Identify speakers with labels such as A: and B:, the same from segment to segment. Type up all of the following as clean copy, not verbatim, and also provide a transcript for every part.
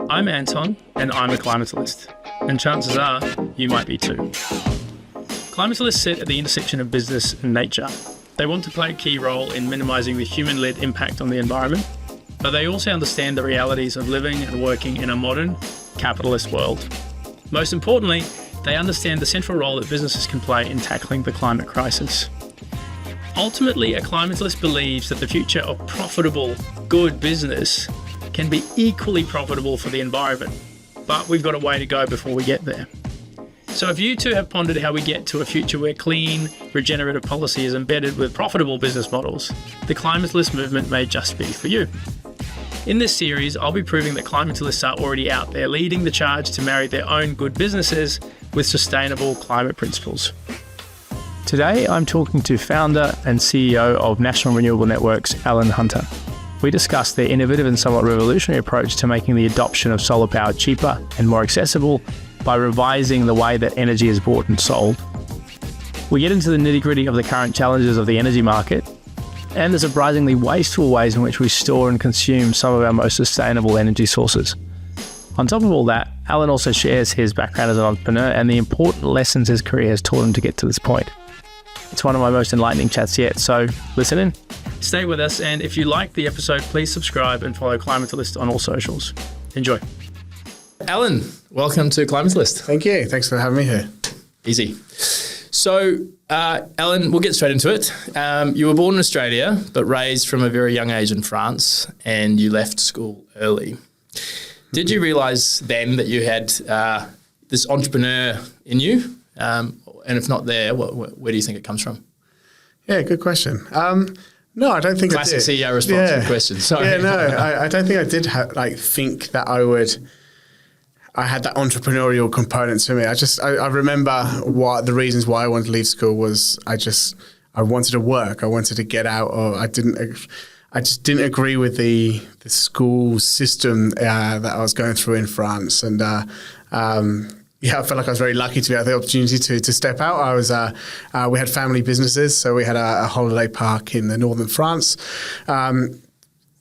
A: I'm Anton, and I'm a climatologist, and chances are you might be too. Climatologists sit at the intersection of business and nature. They want to play a key role in minimising the human-led impact on the environment, but they also understand the realities of living and working in a modern, capitalist world. Most importantly, they understand the central role that businesses can play in tackling the climate crisis. Ultimately, a climatologist believes that the future of profitable, good business can be equally profitable for the environment, but we've got a way to go before we get there. So if you too have pondered how we get to a future where clean, regenerative policy is embedded with profitable business models, the climatologist movement may just be for you. In this series, I'll be proving that climatologists are already out there leading the charge to marry their own good businesses with sustainable climate principles. Today, I'm talking to founder and CEO of National Renewable Network's Alan Hunter. We discuss their innovative and somewhat revolutionary approach to making the adoption of solar power cheaper and more accessible by revising the way that energy is bought and sold. We get into the nitty-gritty of the current challenges of the energy market and the surprisingly wasteful ways in which we store and consume some of our most sustainable energy sources. On top of all that, Alan also shares his background as an entrepreneur and the important lessons his career has taught him to get to this point. It's one of my most enlightening chats yet, so listen in. Stay with us, and if you like the episode, please subscribe and follow Climatologist on all socials. Enjoy. Alan, welcome to Climatologist.
B: Thank you. Thanks for having me here.
A: Easy. So, Alan, we'll get straight into it. You were born in Australia, but raised from a very young age in France, and you left school early. Did you realise then that you had this entrepreneur in you? And if not there, where do you think it comes from?
B: Yeah, good question. No, I don't think
A: Classic
B: I did.
A: CEO response to the question. Sorry.
B: Yeah, no, I don't think I did think that I had that entrepreneurial component to me. I remember what the reasons why I wanted to leave school was I wanted to work. I wanted to get out, or I just didn't agree with the school system that I was going through in France. And I felt like I was very lucky to have the opportunity to step out. We had family businesses, so we had a holiday park in the northern France.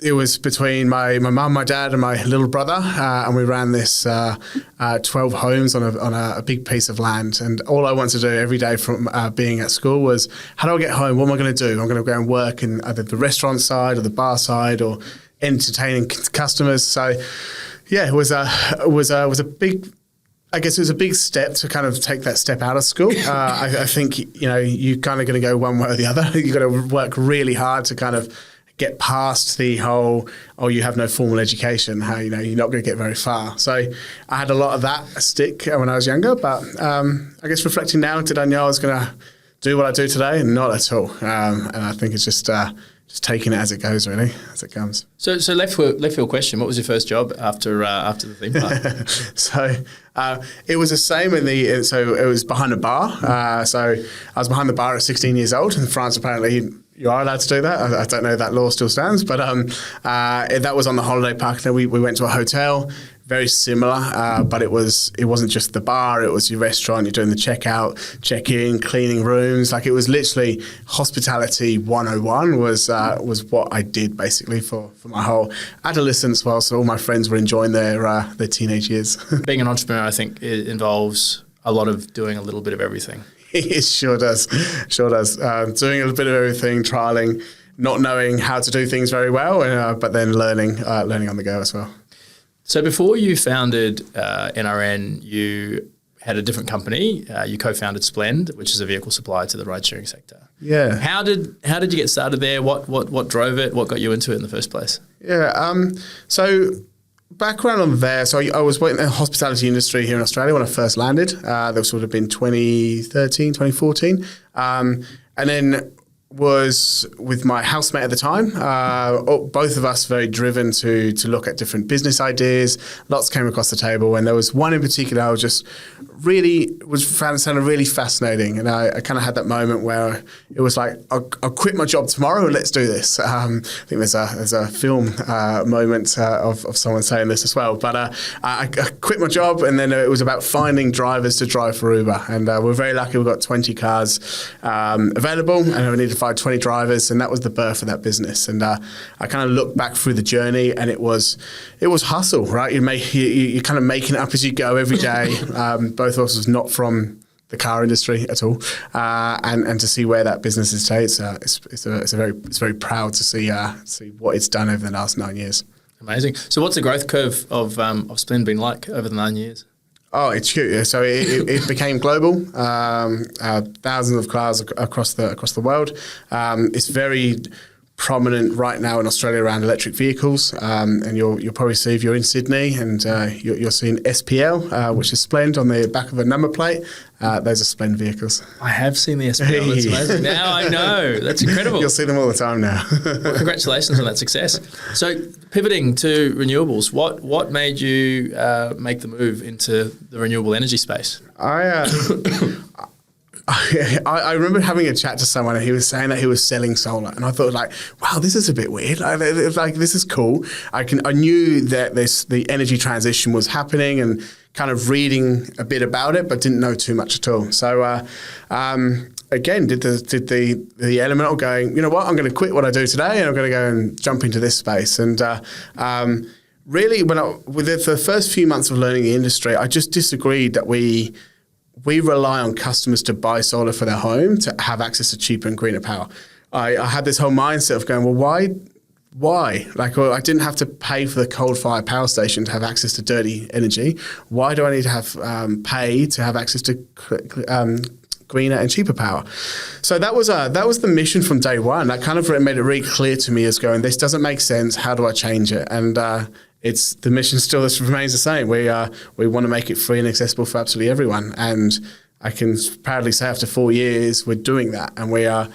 B: It was between my mum, my dad, and my little brother, and we ran this 12 homes on a big piece of land. And all I wanted to do every day from being at school was, how do I get home? What am I going to do? I'm going to go and work in either the restaurant side or the bar side or entertaining customers. So, yeah, it was a big. I guess it was a big step to kind of take that step out of school. I think, you're kind of going to go one way or the other. You've got to work really hard to kind of get past the whole, you have no formal education, how, you're not going to get very far. So I had a lot of that stick when I was younger, but I guess reflecting now, did I know I was going to do what I do today? Not at all. And I think it's just taking it as it goes, really, as it comes.
A: So left field question, what was your first job after the theme park?
B: So it was the same so it was behind a bar. So I was behind the bar at 16 years old. In France, apparently, you are allowed to do that. I don't know if that law still stands, but that was on the holiday park. Then we went to a hotel, very similar, but it wasn't just the bar, it was your restaurant, you're doing the checkout, check-in, cleaning rooms. Like, it was literally hospitality 101 was what I did basically for my whole adolescence, whilst all my friends were enjoying their teenage years.
A: Being an entrepreneur, I think, it involves a lot of doing a little bit of everything.
B: It sure does. Doing a bit of everything, trialing, not knowing how to do things very well, but then learning on the go as well.
A: So before you founded NRN, you had a different company. You co-founded Splend, which is a vehicle supplier to the ride-sharing sector.
B: Yeah.
A: How did you get started there? What drove it? What got you into it in the first place?
B: Yeah. So background on there. So I was working in the hospitality industry here in Australia when I first landed. That would have been 2013, 2014. And then was with my housemate at the time. Both of us very driven to look at different business ideas. Lots came across the table, and there was one in particular I found it sounded really fascinating, and I kind of had that moment where it was like, I'll quit my job tomorrow and let's do this. I think there's a film moment of someone saying this as well. But I quit my job, and then it was about finding drivers to drive for Uber, and we're very lucky. We've got 20 cars available, and we need to identified 20 drivers, and that was the birth of that business. And I kind of look back through the journey, and it was hustle, right? You're kind of making it up as you go every day. Both of us was not from the car industry at all, and to see where that business is today, it's very proud to see what it's done over the last 9 years.
C: Amazing. So what's the growth curve of Splend been like over the 9 years?
B: Oh, it's huge. So it became global. Thousands of cars across the world. It's very prominent right now in Australia around electric vehicles, and you'll probably see if you're in Sydney and you're seeing SPL, which is Splend on the back of a number plate. Those are Splend vehicles.
C: I have seen the SPL. That's amazing. Now I know. That's incredible.
B: You'll see them all the time now.
C: Well, congratulations on that success. So pivoting to renewables, what made you make the move into the renewable energy space?
B: I remember having a chat to someone, and he was saying that he was selling solar, and I thought, like, wow, this is a bit weird. Like this is cool. I knew that the energy transition was happening, and kind of reading a bit about it, but didn't know too much at all. So again, did the element of going, you know what, I'm going to quit what I do today, and I'm going to go and jump into this space. And really, with the first few months of learning the industry, I just disagreed that we rely on customers to buy solar for their home to have access to cheaper and greener power. I had this whole mindset of going, well, why? Like, well, I didn't have to pay for the coal-fired power station to have access to dirty energy. Why do I need to have pay to have access to greener and cheaper power? So that was the mission from day one. That kind of made it really clear to me as going, this doesn't make sense. How do I change it? And the mission still remains the same. We want to make it free and accessible for absolutely everyone. And I can proudly say after 4 years, we're doing that. And we have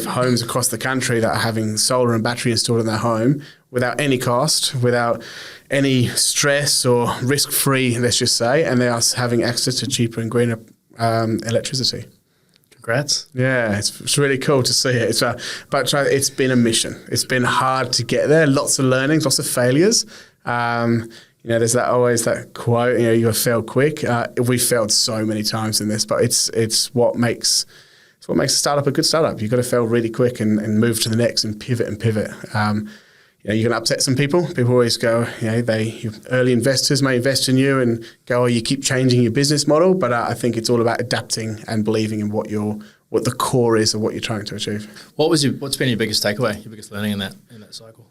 B: homes across the country that are having solar and battery installed in their home without any cost, without any stress or risk-free, let's just say. And they are having access to cheaper and greener electricity.
C: Congrats.
B: Yeah, it's really cool to see it. But it's been a mission. It's been hard to get there. Lots of learnings, lots of failures. There's always that quote, you got to fail quick. We failed so many times in this, but it's what makes a startup a good startup. You've got to fail really quick and move to the next and pivot. You're going to upset some people. People always go, early investors may invest in you and go, oh, you keep changing your business model. But I think it's all about adapting and believing in what the core is of what you're trying to achieve.
C: What's been your biggest takeaway, your biggest learning in that cycle?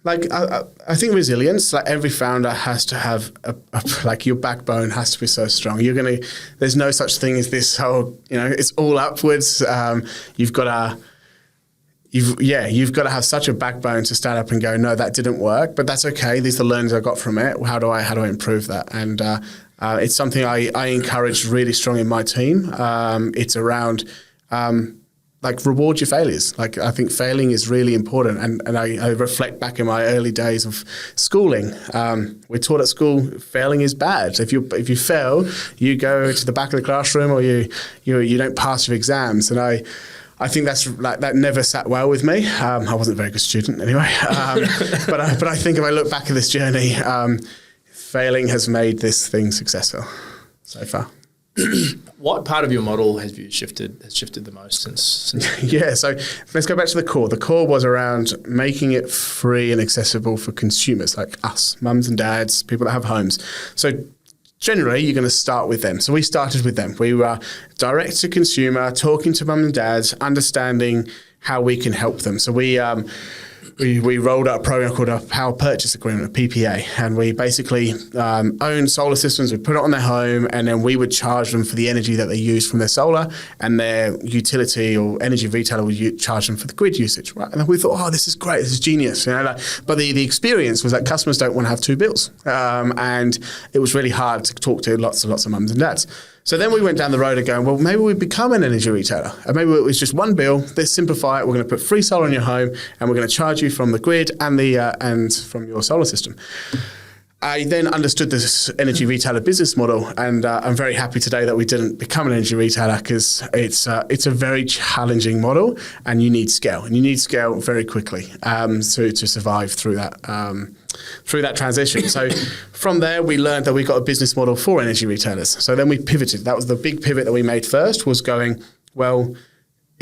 B: I think resilience. Like every founder has to have your backbone has to be so strong. There's no such thing as this whole, it's all upwards. You've got to have such a backbone to stand up and go, no, that didn't work, but that's okay. These are the learnings I got from it. How do I improve that? And it's something I encourage really strong in my team. It's around reward your failures. Like, I think failing is really important. And I reflect back in my early days of schooling. We're taught at school failing is bad. If you fail, you go to the back of the classroom, or you don't pass your exams. And I think that never sat well with me. I wasn't a very good student anyway. But I think if I look back at this journey, failing has made this thing successful so far.
C: What part of your model has shifted the most since?
B: Yeah, so let's go back to the core. The core was around making it free and accessible for consumers like us, mums and dads, people that have homes. So generally, you're going to start with them. So we started with them. We were direct to consumer, talking to mum and dads, understanding how we can help them. So we rolled out a program called a Power Purchase Agreement, a PPA, and we basically own solar systems. We put it on their home, and then we would charge them for the energy that they use from their solar, and their utility or energy retailer would charge them for the grid usage, right? And then we thought, oh, this is great, this is genius, But the experience was that customers don't want to have two bills, and it was really hard to talk to lots of mums and dads. So then we went down the road of going, well, maybe we become an energy retailer. And maybe it was just one bill. Let's simplify it. We're going to put free solar in your home, and we're going to charge you from the grid and from your solar system. I then understood this energy retailer business model, and I'm very happy today that we didn't become an energy retailer, because it's a very challenging model, and you need scale, very quickly to survive through that transition. So from there, we learned that we got a business model for energy retailers. So then we pivoted. That was the big pivot that we made first, was going, well,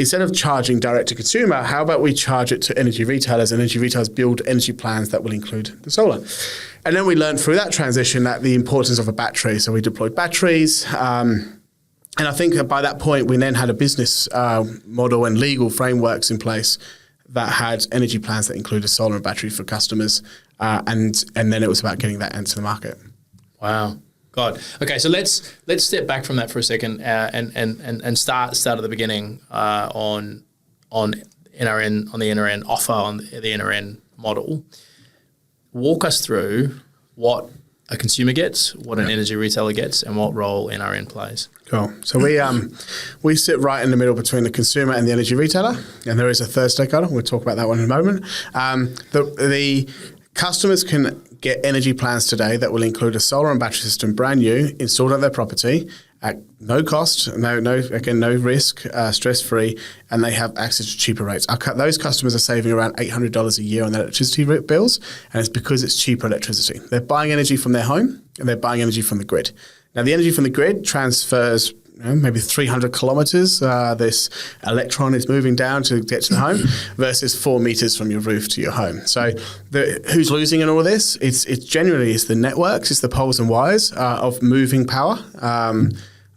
B: instead of charging direct to consumer, how about we charge it to energy retailers, and energy retailers build energy plans that will include the solar. And then we learned through that transition that the importance of a battery. So we deployed batteries. And I think by that point, we then had a business model and legal frameworks in place that had energy plans that included solar and battery for customers. And then it was about getting that into the market.
C: Wow. God. Okay, so let's step back from that for a second and start at the beginning on NRN, on the NRN offer, on the NRN model. Walk us through what a consumer gets, what an energy retailer gets, and what role NRN plays.
B: Cool. So we sit right in the middle between the consumer and the energy retailer, and there is a third stakeholder. We'll talk about that one in a moment. The customers can get energy plans today that will include a solar and battery system, brand new, installed on their property at no cost, no risk, stress-free, and they have access to cheaper rates. Those customers are saving around $800 a year on their electricity bills, and it's because it's cheaper electricity. They're buying energy from their home, and they're buying energy from the grid. Now, the energy from the grid transfers maybe 300 kilometers. This electron is moving down to get to the home versus 4 meters from your roof to your home. So who's losing in all of this? It's generally the networks, it's the poles and wires of moving power.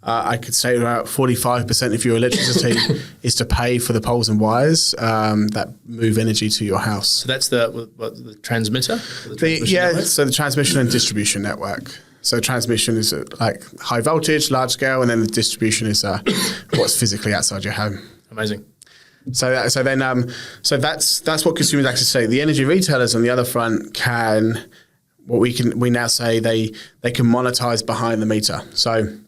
B: I could say about 45% of your electricity is to pay for the poles and wires that move energy to your house.
C: So that's the transmitter?
B: So the transmission and distribution network. So transmission is like high voltage, large scale, and then the distribution is what's physically outside your home.
C: Amazing.
B: So that's what consumers actually say. The energy retailers on the other front we now say they can monetize behind the meter. So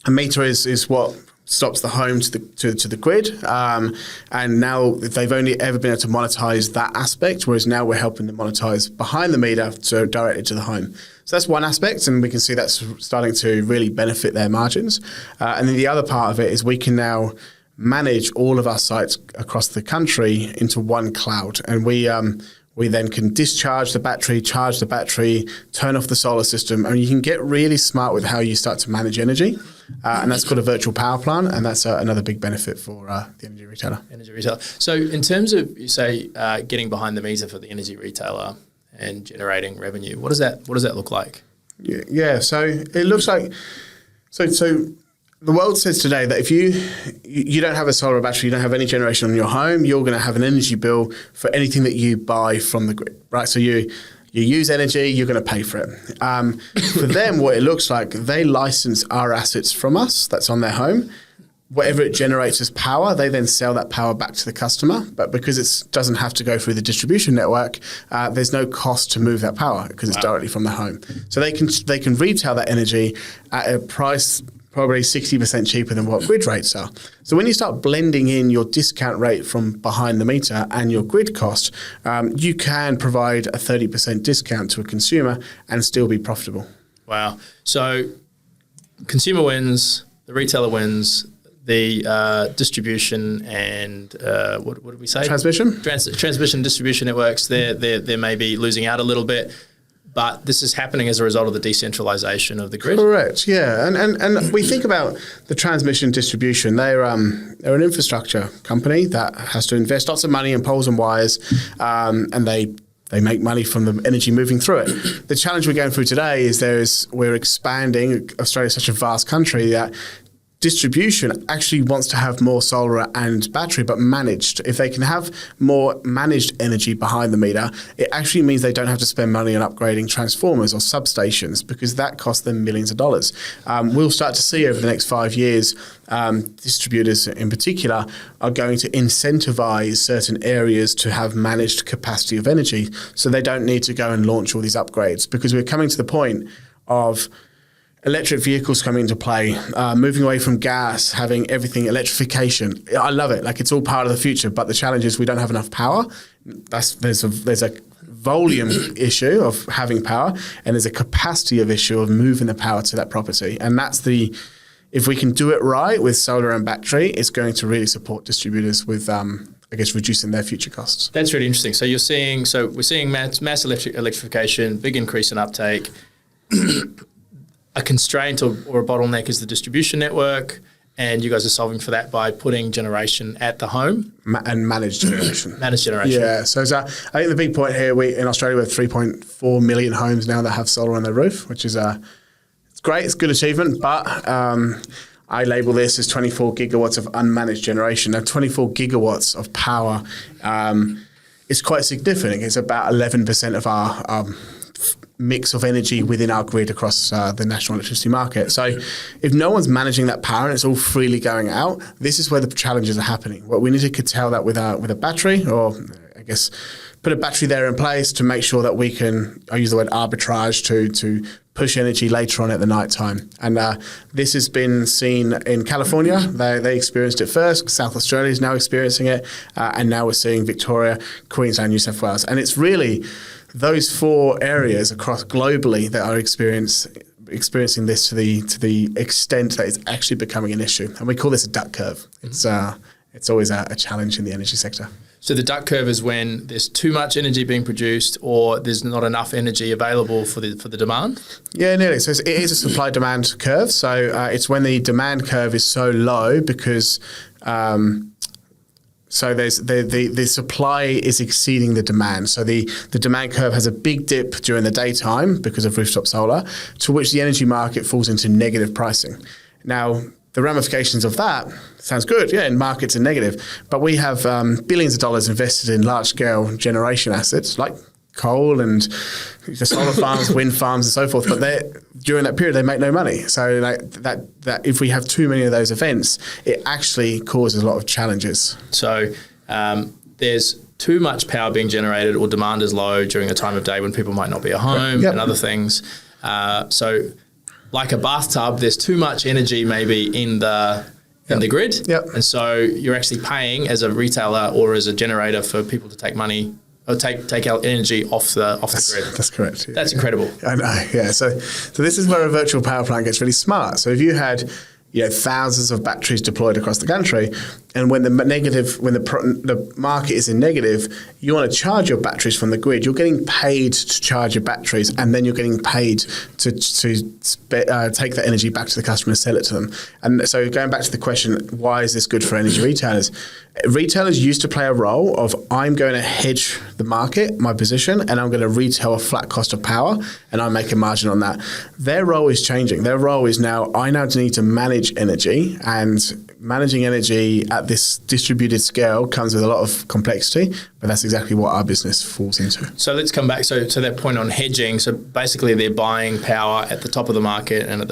B: a meter is what stops the home to the grid, and now they've only ever been able to monetize that aspect, whereas now we're helping them monetize behind the meter, so directly to the home. So that's one aspect, and we can see that's starting to really benefit their margins. And then the other part of it is we can now manage all of our sites across the country into one cloud, and we then can discharge the battery, charge the battery, turn off the solar system, and you can get really smart with how you start to manage energy. And that's called a virtual power plant, and that's another big benefit for the energy retailer.
C: So in terms of, you say, getting behind the meter for the energy retailer and generating revenue, what does that look like?
B: Yeah. So it looks like so the world says today that if you don't have a solar battery, you don't have any generation on your home, you're going to have an energy bill for anything that you buy from the grid, right? So you use energy, you're going to pay for it. For them, what it looks like, they license our assets from us that's on their home. Whatever it generates as power, they then sell that power back to the customer. But because it doesn't have to go through the distribution network, there's no cost to move that power because it's directly from the home. So they can retail that energy at a price probably 60% cheaper than what grid rates are. So when you start blending in your discount rate from behind the meter and your grid cost, you can provide a 30% discount to a consumer and still be profitable.
C: Wow. So consumer wins, the retailer wins, the distribution and what did we say?
B: Transmission?
C: Transmission distribution networks, they may be losing out a little bit. But this is happening as a result of the decentralization of the grid.
B: Correct, yeah. And we think about the transmission distribution. They're an infrastructure company that has to invest lots of money in poles and wires, and they make money from the energy moving through it. The challenge we're going through today is we're expanding. Australia's such a vast country that distribution actually wants to have more solar and battery, but managed. If they can have more managed energy behind the meter, it actually means they don't have to spend money on upgrading transformers or substations because that costs them millions of dollars. We'll start to see over the next 5 years, distributors in particular are going to incentivize certain areas to have managed capacity of energy so they don't need to go and launch all these upgrades, because we're coming to the point of electric vehicles coming into play, moving away from gas, having everything electrification. I love it. Like, it's all part of the future, but the challenge is we don't have enough power. There's a volume issue of having power, and there's a capacity of issue of moving the power to that property. And if we can do it right with solar and battery, it's going to really support distributors with reducing their future costs.
C: That's really interesting. So we're seeing mass electrification, big increase in uptake. A constraint or a bottleneck is the distribution network, and you guys are solving for that by putting generation at the home
B: and managed generation.
C: Managed generation.
B: Yeah. So I think the big point here, in Australia, we have 3.4 million homes now that have solar on their roof, which is it's great. It's a good achievement, but I label this as 24 gigawatts of unmanaged generation. Now, 24 gigawatts of power is quite significant. It's about 11% of our mix of energy within our grid across the national electricity market. So if no one's managing that power and it's all freely going out, this is where the challenges are happening. Well, we need to curtail that with a battery, or I guess put a battery there in place to make sure that we can, I use the word arbitrage, to push energy later on at the night time. And this has been seen in California. They experienced it first. South Australia is now experiencing it. And now we're seeing Victoria, Queensland, New South Wales. And it's really those four areas across globally that are experiencing this to the extent that it's actually becoming an issue. And we call this a duck curve. It's always a challenge in the energy sector.
C: So the duck curve is when there's too much energy being produced or there's not enough energy available for the demand?
B: Yeah, nearly. So it is a supply-demand curve. So it's when the demand curve is so low because so there's the supply is exceeding the demand. So the demand curve has a big dip during the daytime because of rooftop solar, to which the energy market falls into negative pricing. Now, the ramifications of that sounds good, yeah, and markets are negative. But we have billions of dollars invested in large-scale generation assets like coal and the solar farms, wind farms, and so forth. But during that period, they make no money. So that if we have too many of those events, it actually causes a lot of challenges.
C: So there's too much power being generated, or demand is low during a time of day when people might not be at home, and other things. So like a bathtub, there's too much energy maybe in the grid. And so you're actually paying as a retailer or as a generator for people to take money or take out energy off the grid.
B: That's correct. Yeah.
C: That's incredible.
B: I know, yeah. So this is where a virtual power plant gets really smart. So if you had thousands of batteries deployed across the country, and when the market is in negative, you want to charge your batteries from the grid. You're getting paid to charge your batteries, and then you're getting paid to take that energy back to the customer and sell it to them. And so going back to the question, why is this good for energy retailers? Retailers used to play a role of, I'm going to hedge the market, my position, and I'm going to retail a flat cost of power, and I make a margin on that. Their role is changing. Their role is now, I now need to manage energy, and managing energy at this distributed scale comes with a lot of complexity, but that's exactly what our business falls into.
C: So let's come back. So to that point on hedging. So basically, they're buying power at the top of the market and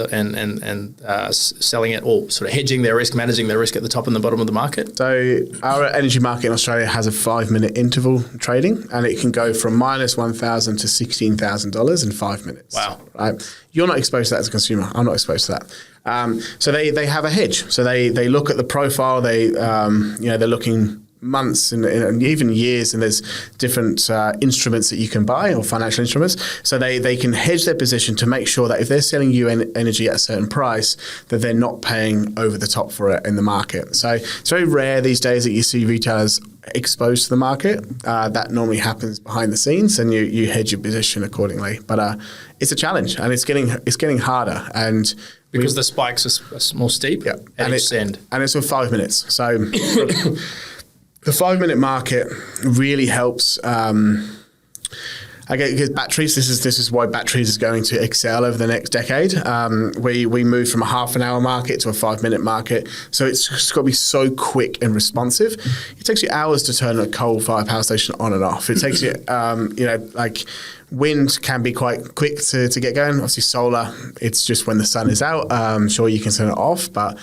C: selling it, or sort of hedging their risk, managing their risk at the top and the bottom of the market.
B: So our energy market in Australia has a 5-minute interval trading, and it can go from minus $1,000 to $16,000 in 5 minutes.
C: Wow!
B: Right? You're not exposed to that as a consumer. I'm not exposed to that. So they have a hedge. So they look at the profile. They're looking months and even years, and there's different instruments that you can buy, or financial instruments. So they can hedge their position to make sure that if they're selling you energy at a certain price, that they're not paying over the top for it in the market. So it's very rare these days that you see retailers exposed to the market. That normally happens behind the scenes, and you hedge your position accordingly. But it's a challenge, and it's getting harder. And
C: because the spikes are more steep at each end. And
B: it's for 5 minutes. So the 5-minute market really helps. Because batteries, this is why batteries is going to excel over the next decade. We moved from a half an hour market to a 5-minute market. So it's got to be so quick and responsive. It takes you hours to turn a coal-fired power station on and off. It takes you, wind can be quite quick to get going. Obviously solar, it's just when the sun is out. Sure, you can turn it off, but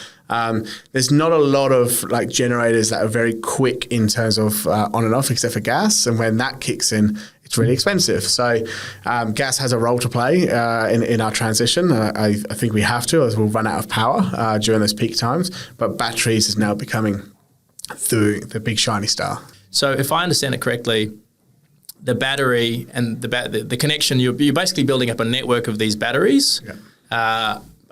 B: there's not a lot of generators that are very quick in terms of on and off, except for gas. And when that kicks in, it's really expensive. So gas has a role to play in our transition. I think we have to, as we'll run out of power during those peak times. But batteries is now becoming the big shiny star.
C: So if I understand it correctly, the battery and the connection, you're basically building up a network of these batteries,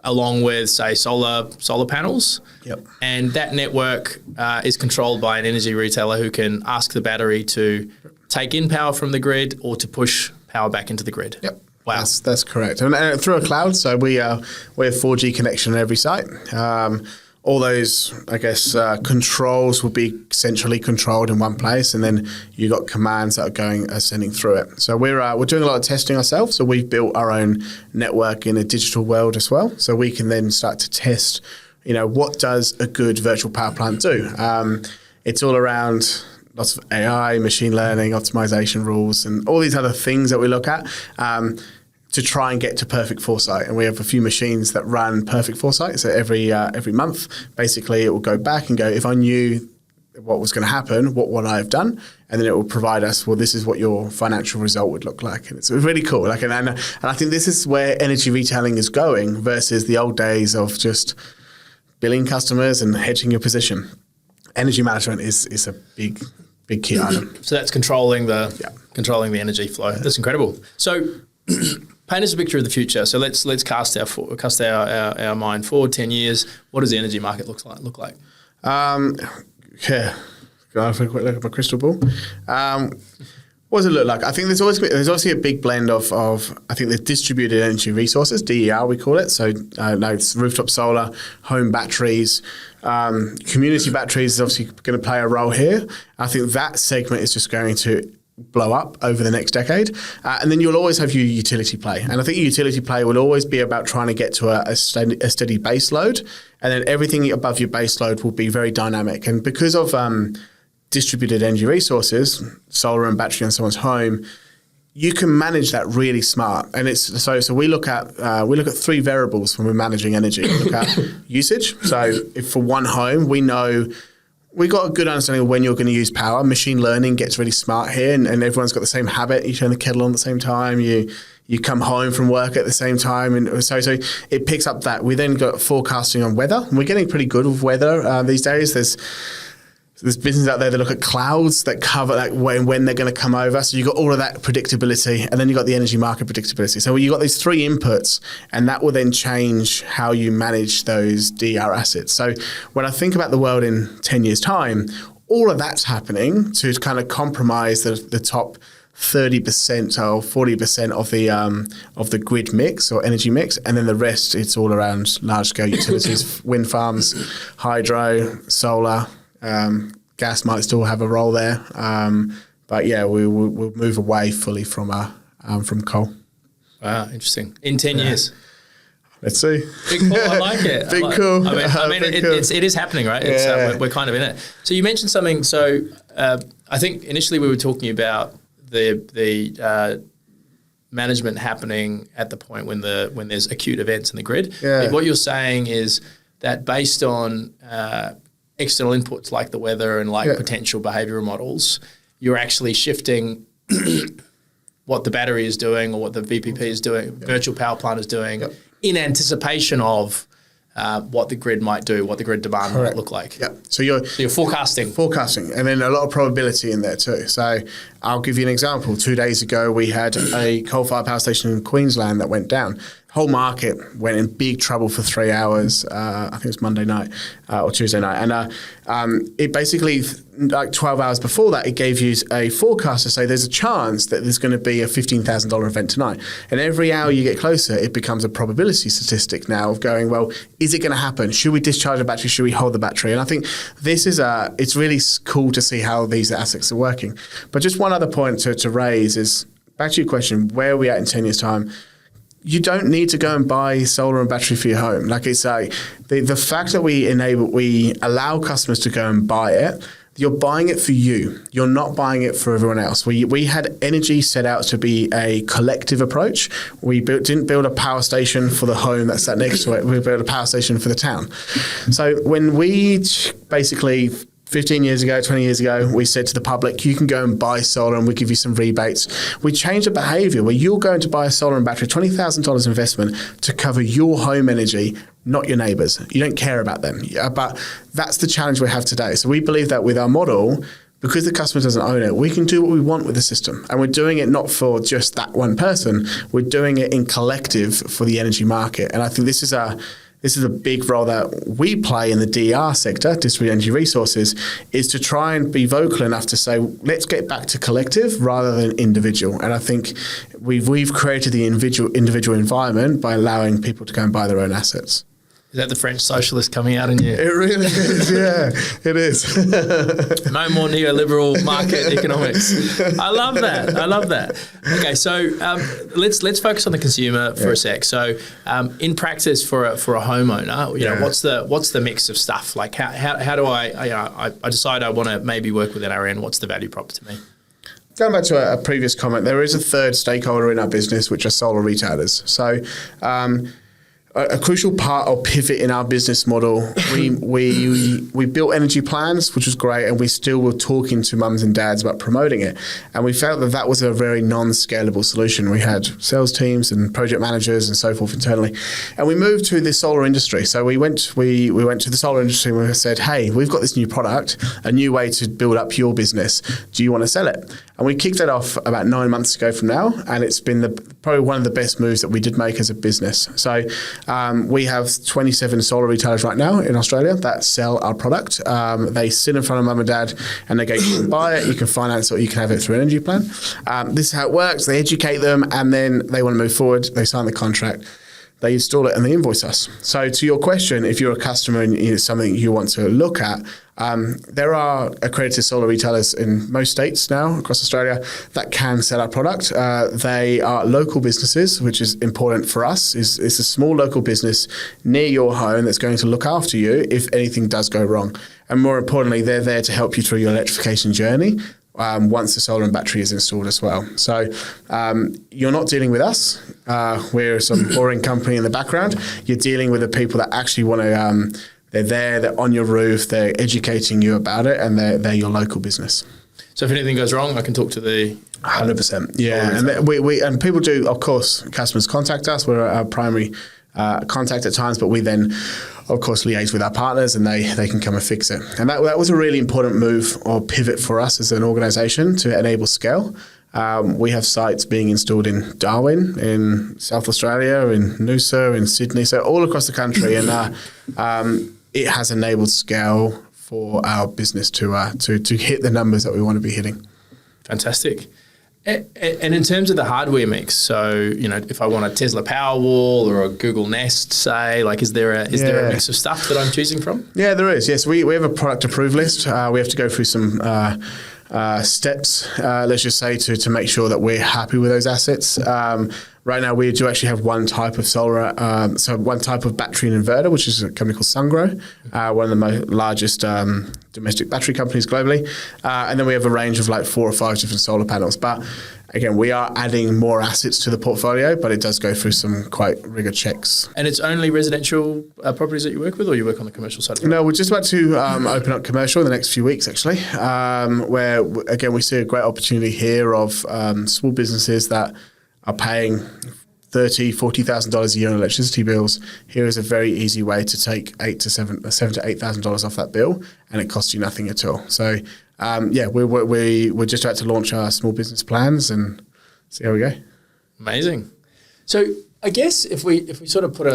C: along with, say, solar panels.
B: Yep.
C: And that network is controlled by an energy retailer who can ask the battery to take in power from the grid or to push power back into the grid.
B: Yep.
C: Wow.
B: That's correct. And through a cloud, so we have 4G connection on every site. all those, I guess, controls will be centrally controlled in one place, and then you got commands that are sending through it. So we're doing a lot of testing ourselves. So we've built our own network in a digital world as well. So we can then start to test, what does a good virtual power plant do? It's all around lots of AI, machine learning, optimization rules, and all these other things that we look at. To try and get to perfect foresight. And we have a few machines that run perfect foresight. So every month, basically it will go back and go, if I knew what was going to happen, what would I have done? And then it will provide us, well, this is what your financial result would look like. And it's really cool. And I think this is where energy retailing is going versus the old days of just billing customers and hedging your position. Energy management is a big key item.
C: So that's controlling the energy flow. That's incredible. So paint us a picture of the future. So let's cast our mind forward 10 years. What does the energy market look like?
B: Go on for a quick look at my crystal ball. What does it look like? I think there's obviously a big blend of I think the distributed energy resources, DER we call it. So it's rooftop solar, home batteries, community batteries is obviously going to play a role here. I think that segment is just going to blow up over the next decade. And then you'll always have your utility play. And I think your utility play will always be about trying to get to a steady base load. And then everything above your base load will be very dynamic. And because of distributed energy resources, solar and battery on someone's home, you can manage that really smart. And it's so we look at three variables when we're managing energy. We look at usage. So if for one home, we know we got a good understanding of when you're going to use power. Machine learning gets really smart here, and everyone's got the same habit. You turn the kettle on at the same time. You come home from work at the same time, and so it picks up that. We then got forecasting on weather. And we're getting pretty good with weather these days. There's businesses out there that look at clouds that cover like when they're going to come over. So you got all of that predictability, and then you got the energy market predictability. So you got these three inputs, and that will then change how you manage those DR assets. So when I think about the world in 10 years' time, all of that's happening to kind of compromise the top 30% or 40% of the grid mix or energy mix, and then the rest it's all around large scale utilities, wind farms, hydro, solar. Gas might still have a role there, but yeah, we'll move away fully from coal.
C: Wow, interesting. In 10 years.
B: Let's see.
C: Big call. I like it.
B: Big cool.
C: I mean, it is happening, right? It's, we're kind of in it. So you mentioned something. So I think initially we were talking about the management happening at the point when there's acute events in the grid.
B: Yeah.
C: What you're saying is that based on external inputs like the weather and potential behavioural models, you're actually shifting what the battery is doing or what the VPP is doing, virtual power plant is doing, in anticipation of what the grid might do, what the grid demand might look like.
B: Yeah. So you're
C: forecasting.
B: Forecasting, and then a lot of probability in there too. So I'll give you an example. 2 days ago, we had a coal-fired power station in Queensland that went down. Whole market went in big trouble for 3 hours. I think it was Monday night or Tuesday night. And it basically, like 12 hours before that, it gave you a forecast to say there's a chance that there's going to be a $15,000 event tonight. And every hour you get closer, it becomes a probability statistic now of going, well, is it going to happen? Should we discharge the battery? Should we hold the battery? And I think this is it's really cool to see how these assets are working. But just one other point to raise is, back to your question, where are we at in 10 years' time? You don't need to go and buy solar and battery for your home. Like it's the fact that we allow customers to go and buy it, you're buying it for you. You're not buying it for everyone else. We had energy set out to be a collective approach. We didn't build a power station for the home that sat next to it. We built a power station for the town. So when we basically 15 years ago, 20 years ago, we said to the public, you can go and buy solar and we'll give you some rebates. We changed the behavior where you're going to buy a solar and battery, $20,000 investment to cover your home energy, not your neighbours. You don't care about them. But that's the challenge we have today. So we believe that with our model, because the customer doesn't own it, we can do what we want with the system. And we're doing it not for just that one person. We're doing it in collective for the energy market. And I think this is a big role that we play in the DER sector, distributed energy resources, is to try and be vocal enough to say, let's get back to collective rather than individual. And I think we've created the individual environment by allowing people to go and buy their own assets.
C: Is that the French socialist coming out in you?
B: It really is, yeah, it is.
C: No more neoliberal market economics. I love that. Okay, so let's focus on the consumer for a sec. So, in practice, for a homeowner, you know, what's the mix of stuff? Like, how do I decide I want to maybe work with NRN? What's the value prop to me?
B: Going back to a previous comment, there is a third stakeholder in our business, which are solar retailers. So, a crucial part or pivot in our business model, we built energy plans, which was great, and we still were talking to mums and dads about promoting it. And we felt that was a very non-scalable solution. We had sales teams and project managers and so forth internally, and we moved to the solar industry. So we went to the solar industry and we said, hey, we've got this new product, a new way to build up your business. Do you want to sell it? And we kicked that off about 9 months ago from now, and it's been probably one of the best moves that we did make as a business. So we have 27 solar retailers right now in Australia that sell our product. They sit in front of mum and dad and they go, you can buy it, you can finance it, or you can have it through an energy plan. This is how it works. They educate them, and then they want to move forward. They sign the contract. They install it and they invoice us. So to your question, if you're a customer and it's something you want to look at, there are accredited solar retailers in most states now across Australia that can sell our product. They are local businesses, which is important for us. It's a small local business near your home that's going to look after you if anything does go wrong. And more importantly, they're there to help you through your electrification journey. Once the solar and battery is installed as well. So you're not dealing with us. We're some boring company in the background. You're dealing with the people that actually want to, they're there, they're on your roof, they're educating you about it, and they're your local business.
C: So if anything goes wrong, I can talk to the...
B: 100%. Yeah, and we and people do, of course, customers contact us. We're our primary contact at times, but we then, of course, liaise with our partners and they can come and fix it. And that was a really important move or pivot for us as an organisation to enable scale. We have sites being installed in Darwin, in South Australia, in Noosa, in Sydney, so all across the country. And it has enabled scale for our business to hit the numbers that we want to be hitting.
C: Fantastic. And in terms of the hardware mix, so, you know, if I want a Tesla Powerwall or a Google Nest, say, like, is there a mix of stuff that I'm choosing from?
B: Yeah, there is. Yes, we have a product approved list. We have to go through some steps, let's just say, to make sure that we're happy with those assets. Right now, we do actually have one type of solar, one type of battery and inverter, which is a company called Sungrow, one of the largest domestic battery companies globally. And then we have a range of like 4 or 5 different solar panels. But again, we are adding more assets to the portfolio, but it does go through some quite rigor checks.
C: And it's only residential properties that you work with, or you work on the commercial side of it?
B: No, we're just about to open up commercial in the next few weeks, actually, where, again, we see a great opportunity here of small businesses that are paying $30,000, $40,000 a year on electricity bills. Here is a very easy way to take $7,000 to $8,000 off that bill, and it costs you nothing at all. So, we're just about to launch our small business plans and see how we go.
C: Amazing. So, I guess if we sort of put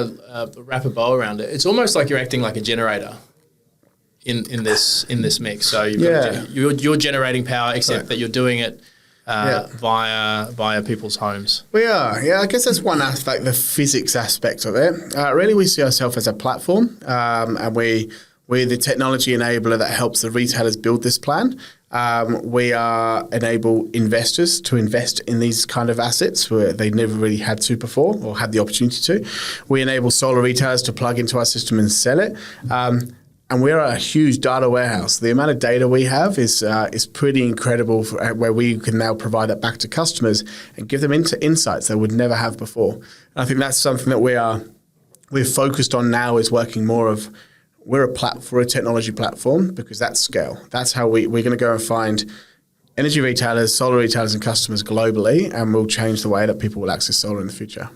C: wrap a bow around it, it's almost like you're acting like a generator in this mix. So you're generating power, except that you're doing it via people's homes.
B: We are, yeah. I guess that's one aspect, the physics aspect of it. Really, we see ourselves as a platform, and we're the technology enabler that helps the retailers build this plan. We enable investors to invest in these kind of assets where they never really had to before or had the opportunity to. We enable solar retailers to plug into our system and sell it. And we're a huge data warehouse. The amount of data we have is pretty incredible, where we can now provide that back to customers and give them insights they would never have before. And I think that's something that we're focused on now, is working more of, we're a technology platform, because that's scale. That's how we're going to go and find energy retailers, solar retailers and customers globally, and we'll change the way that people will access solar in the future.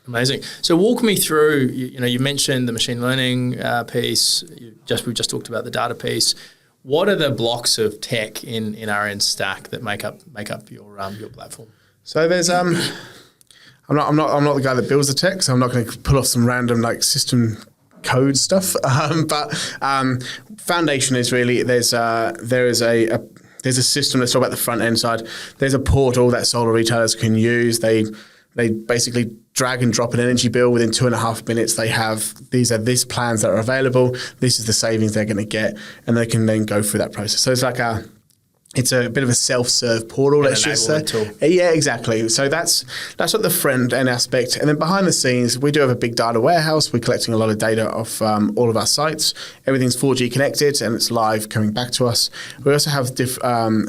C: Amazing. So walk me through, you mentioned the machine learning piece. We've just talked about the data piece. What are the blocks of tech in NRN's stack that make up your platform? So
B: there's I'm not the guy that builds the tech, so I'm not going to pull off some random like system code stuff. But foundation is really there's a system. Let's talk about the front end side. There's a portal that solar retailers can use. They They basically drag and drop an energy bill within 2.5 minutes. They have these plans that are available. This is the savings they're going to get, and they can then go through that process. So it's a bit of a self-serve portal, let's just say. Yeah, exactly. So that's what the front end aspect. And then behind the scenes, we do have a big data warehouse. We're collecting a lot of data off all of our sites. Everything's 4G connected and it's live coming back to us. We also have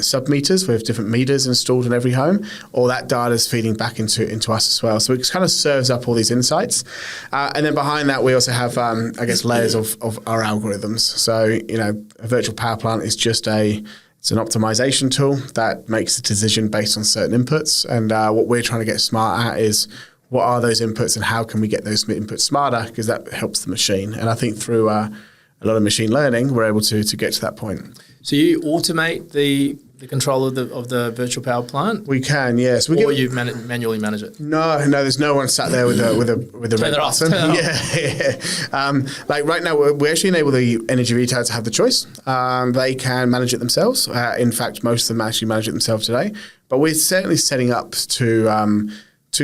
B: sub-meters. We have different meters installed in every home. All that data is feeding back into us as well. So it kind of serves up all these insights. And then behind that, we also have, layers of our algorithms. So, a virtual power plant is just it's an optimization tool that makes a decision based on certain inputs. And what we're trying to get smart at is what are those inputs and how can we get those inputs smarter, because that helps the machine. And I think through a lot of machine learning, we're able to get to that point.
C: So you automate the control of the virtual power plant?
B: We can, yes.
C: Or you manually manage it?
B: No, there's no one sat there with a red button. Yeah. Like right now, we actually enable the energy retailer to have the choice. They can manage it themselves. In fact, most of them actually manage it themselves today. But we're certainly setting up to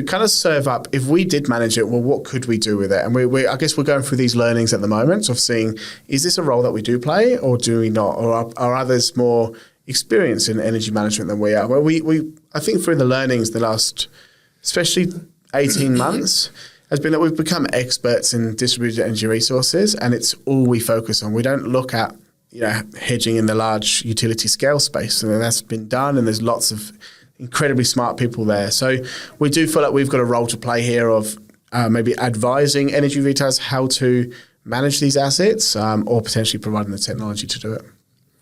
B: kind of serve up, if we did manage it, well, what could we do with it? And I guess we're going through these learnings at the moment of seeing, is this a role that we do play or do we not? Or are others more experienced in energy management than we are? Well, I think through the learnings the last, especially 18 months, has been that we've become experts in distributed energy resources, and it's all we focus on. We don't look at hedging in the large utility scale space, and that's been done, and there's lots of incredibly smart people there. So we do feel like we've got a role to play here of maybe advising energy retailers how to manage these assets, or potentially providing the technology to do it.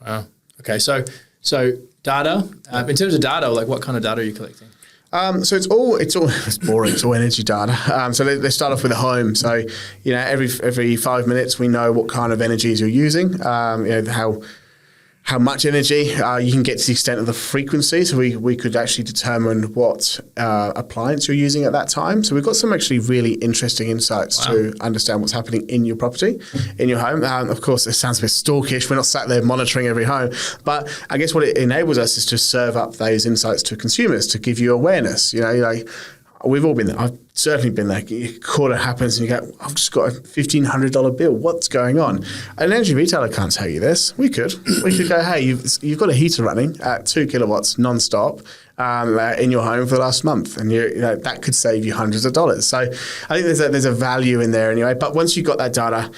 C: Wow. Okay. So data, in terms of data, like what kind of data are you collecting?
B: So it's boring. It's all energy data. So let's start off with the home. So, every 5 minutes we know what kind of energies you're using, how much energy you can get to the extent of the frequency. So we could actually determine what appliance you're using at that time. So we've got some actually really interesting insights to understand what's happening in your property, in your home. Of course, it sounds a bit stalkish. We're not sat there monitoring every home. But I guess what it enables us is to serve up those insights to consumers, to give you awareness. We've all been there. I've certainly been there. A quarter happens and you go, I've just got a $1,500 bill. What's going on? An energy retailer can't tell you this. We could go, hey, you've got a heater running at 2 kilowatts nonstop in your home for the last month, and that could save you hundreds of dollars. So I think there's a value in there anyway. But once you've got that data,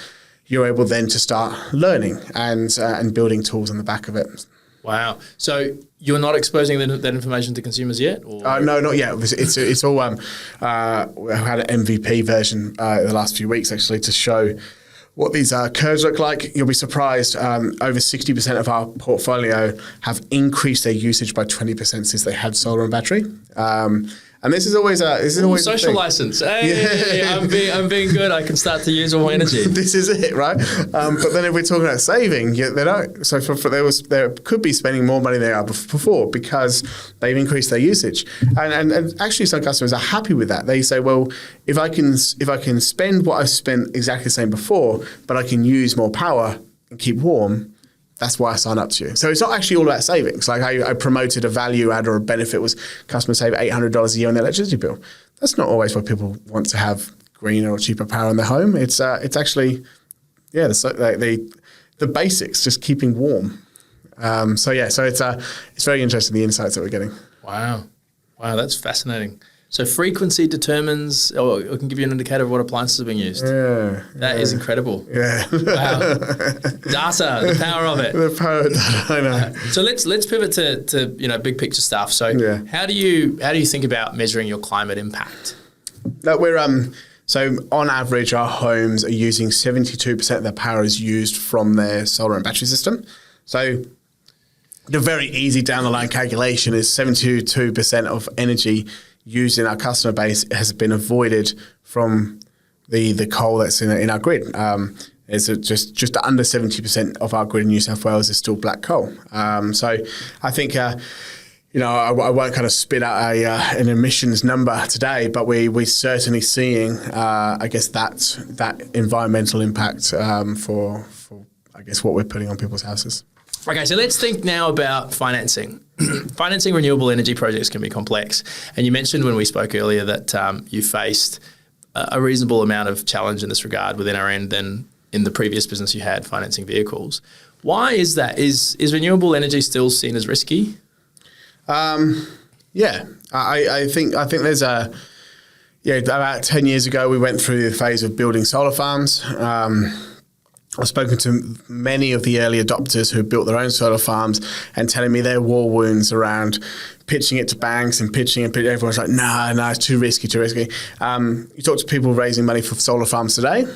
B: you're able then to start learning and building tools on the back of it.
C: Wow. So you're not exposing that information to consumers yet? Or?
B: No, not yet. It's all, we had an MVP version in the last few weeks actually to show what these curves look like. You'll be surprised. Over 60% of our portfolio have increased their usage by 20% since they had solar and battery. And this is always a
C: social license. Hey, yeah. I'm being good. I can start to use more energy.
B: This is it, right? But then if we're talking about saving, they don't. So they could be spending more money than they are before because they've increased their usage. And actually, some customers are happy with that. They say, well, if I can spend what I've spent exactly the same before, but I can use more power and keep warm, that's why I sign up to you. So it's not actually all about savings. Like I promoted a value add or a benefit was customers save $800 a year on their electricity bill. That's not always what people want to have greener or cheaper power in their home. It's actually, the basics, just keeping warm. So it's very interesting, the insights that we're getting.
C: Wow, that's fascinating. So frequency determines, or can give you an indicator of what appliances are being used.
B: Yeah.
C: That is incredible.
B: Yeah.
C: Wow. Data, the power of it.
B: The power of data, I know.
C: So let's pivot to big picture stuff. So how do you think about measuring your climate impact?
B: No, so on average, our homes are using 72% of their power is used from their solar and battery system. So the very easy down the line calculation is 72% of energy used in our customer base has been avoided from the coal that's in our grid. It's just under 70% of our grid in New South Wales is still black coal. So I think I won't kind of spit out an emissions number today, but we're certainly seeing I guess that environmental impact for I guess what we're putting on people's houses.
C: Okay, so let's think now about financing. financing renewable energy projects can be complex. And you mentioned when we spoke earlier that you faced a reasonable amount of challenge in this regard with NRN than in the previous business you had, financing vehicles. Why is that? Is renewable energy still seen as risky?
B: Yeah, I think there's about 10 years ago, we went through the phase of building solar farms. I've spoken to many of the early adopters who built their own solar farms and telling me their war wounds around pitching it to banks and pitching. Everyone's like, no, it's too risky. You talk to people raising money for solar farms today,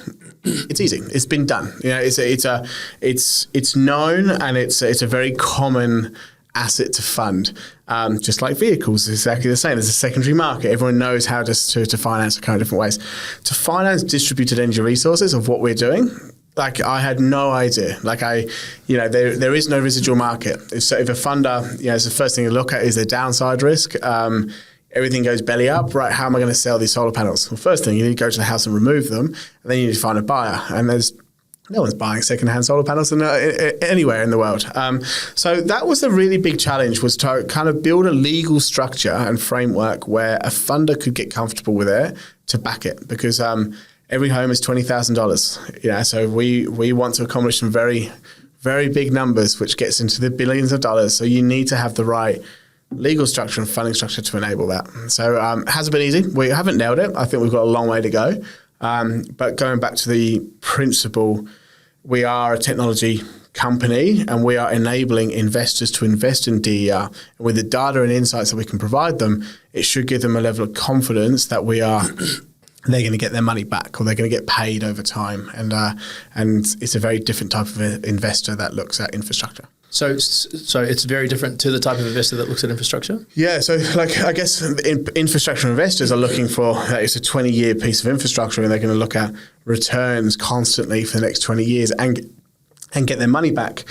B: it's easy. It's been done. It's known, and it's a very common asset to fund. Just like vehicles, it's exactly the same. There's a secondary market. Everyone knows how to finance a kind of different ways. To finance distributed energy resources of what we're doing, like I had no idea. There is no residual market. So if a funder, it's the first thing you look at is the downside risk. Everything goes belly up, right? How am I going to sell these solar panels? Well, first thing, you need to go to the house and remove them, and then you need to find a buyer. And no one's buying secondhand solar panels anywhere in the world. So that was a really big challenge, was to kind of build a legal structure and framework where a funder could get comfortable with it to back it, because every home is $20,000. So we want to accomplish some very, very big numbers, which gets into the billions of dollars. So you need to have the right legal structure and funding structure to enable that. So it hasn't been easy. We haven't nailed it. I think we've got a long way to go. But going back to the principle, we are a technology company and we are enabling investors to invest in DER. And with the data and insights that we can provide them, it should give them a level of confidence that they're going to get their money back, or they're going to get paid over time. And it's a very different type of investor that looks at infrastructure.
C: So it's very different to the type of investor that looks at infrastructure?
B: Yeah, so I guess infrastructure investors are looking for, it's a 20-year piece of infrastructure, and they're going to look at returns constantly for the next 20 years and get their money back.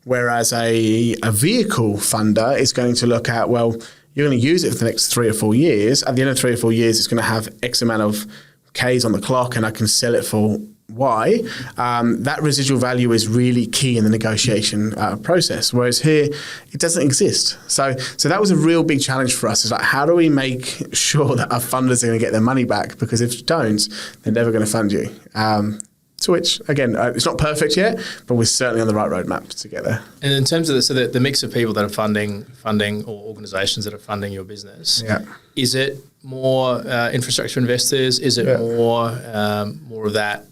B: Whereas a vehicle funder is going to look at, well, you're going to use it for the next 3 or 4 years. At the end of 3 or 4 years, it's going to have X amount of Ks on the clock, and I can sell it for Y. That residual value is really key in the negotiation process, whereas here it doesn't exist. So that was a real big challenge for us. Is like, how do we make sure that our funders are going to get their money back? Because if you don't, they're never going to fund you. To which, again, it's not perfect yet, but we're certainly on the right roadmap to get there.
C: And in terms of the mix of people that are funding or organisations that are funding your business, is it more infrastructure investors? Is it more of that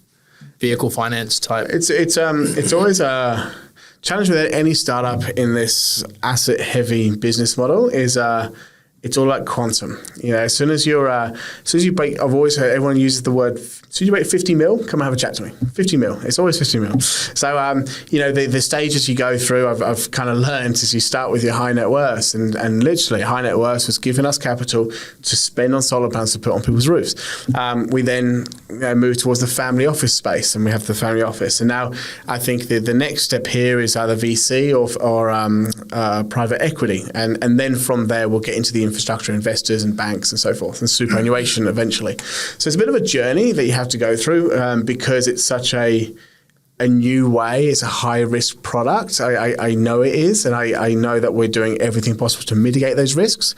C: vehicle finance type? It's
B: always a challenge with any startup in this asset heavy business model is it's all like quantum. As soon as you break, I've always heard everyone uses the word, as soon as you break 50 mil, come and have a chat to me. 50 mil, it's always 50 mil. So, the stages you go through, I've kind of learned is you start with your high net worth, and literally high net worth was giving us capital to spend on solar panels to put on people's roofs. We then move towards the family office space, and we have the family office. And now I think the next step here is either VC or private equity. And then from there, we'll get into the infrastructure investors and banks and so forth, and superannuation eventually. So it's a bit of a journey that you have to go through because it's such a new way. It's a high risk product. I know it is, and I know that we're doing everything possible to mitigate those risks.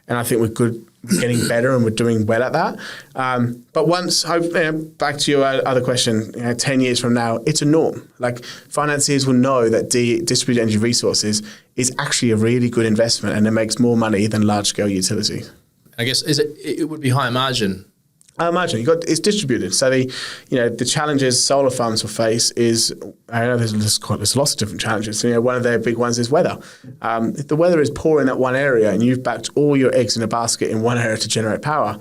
B: And I think we're getting better, and we're doing well at that. But once, back to your other question, 10 years from now, it's a norm. Like, financiers will know that distributed energy resources is actually a really good investment, and it makes more money than large scale utility.
C: I guess it would be higher margin.
B: I imagine it's distributed. So the challenges solar farms will face is, I know there's lots of different challenges. So, one of their big ones is weather. If the weather is poor in that one area and you've backed all your eggs in a basket in one area to generate power,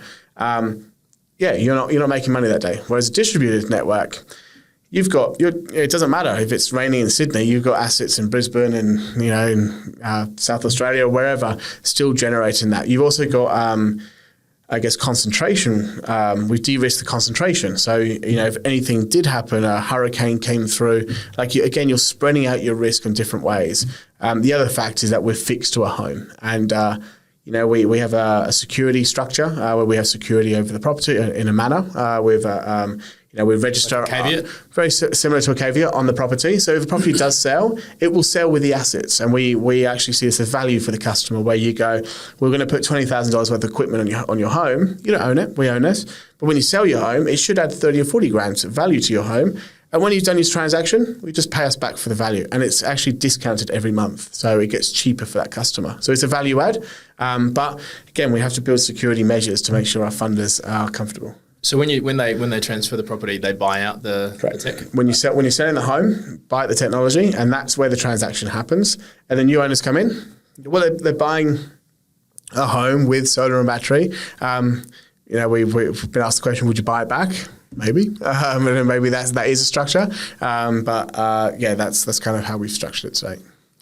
B: you're not making money that day. Whereas a distributed network, it doesn't matter if it's raining in Sydney, you've got assets in Brisbane and in South Australia or wherever still generating that. You've also got concentration. We de-risk the concentration. So, if anything did happen, a hurricane came through, you're spreading out your risk in different ways. The other fact is that we're fixed to a home. And, we have a security structure where we have security over the property in a manner with we register
C: like a caveat?
B: Very similar to a caveat on the property. So if the property does sell, it will sell with the assets. And we actually see this as value for the customer, where you go, we're going to put $20,000 worth of equipment on your home. You don't own it, we own it. But when you sell your home, it should add 30 or 40 grand of value to your home. And when you've done your transaction, we just pay us back for the value. And it's actually discounted every month. So it gets cheaper for that customer. So it's a value add. But again, we have to build security measures to make sure our funders are comfortable.
C: So when they transfer the property, they buy out the tech?
B: When you're selling the home, buy out the technology, and that's where the transaction happens. And then new owners come in. Well, they're buying a home with solar and battery. We've been asked the question, would you buy it back? Maybe. And maybe that is a structure. That's kind of how we've structured it today.